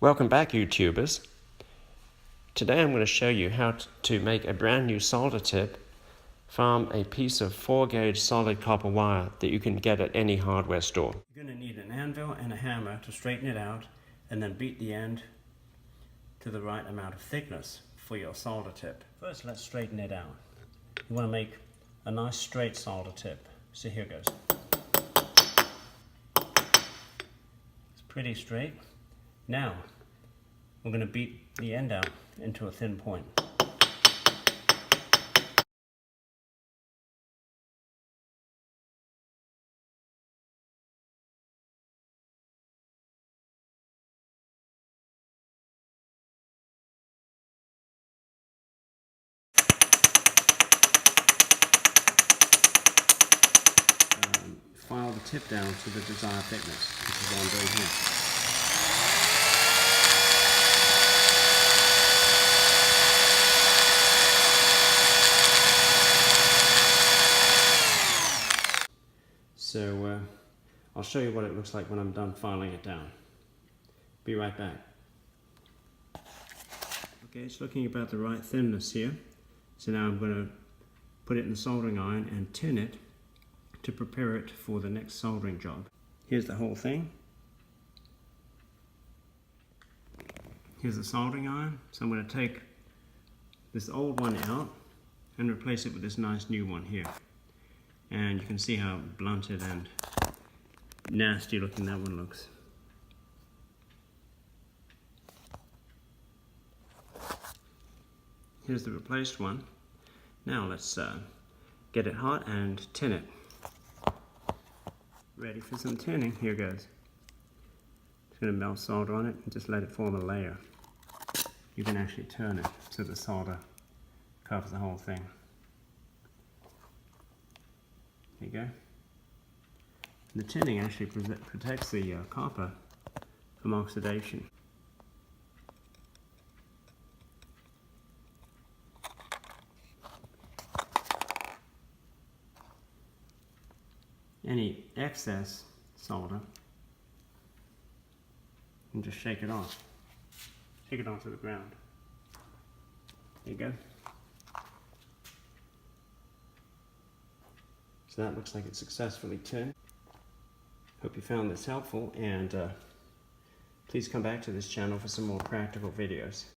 Welcome back, YouTubers. Today I'm going to show you how to make a brand new solder tip from a piece of 4-gauge solid copper wire that you can get at any hardware store. You're going to need an anvil and a hammer to straighten it out and then beat the end to the right amount of thickness for your solder tip. First, let's straighten it out. You want to make a nice straight solder tip. So here goes. It's pretty straight. Now, we're going to beat the end out into a thin point. File the tip down to the desired thickness, which is what I'm doing here. So I'll show you what it looks like when I'm done filing it down. Be right back. Okay, it's looking about the right thinness here. So now I'm going to put it in the soldering iron and tin it to prepare it for the next soldering job. Here's the whole thing. Here's the soldering iron. So I'm going to take this old one out and replace it with this nice new one here. And you can see how blunted and nasty looking that one looks. Here's the replaced one. Now let's get it hot and tin it. Ready for some tinning, here goes. Just going to melt solder on it and just let it form a layer. You can actually turn it so the solder covers the whole thing. There you go. The tinning actually protects the copper from oxidation. Any excess solder, and just shake it off. Shake it onto the ground. There you go. So that looks like it's successfully tinned. Hope you found this helpful, and please come back to this channel for some more practical videos.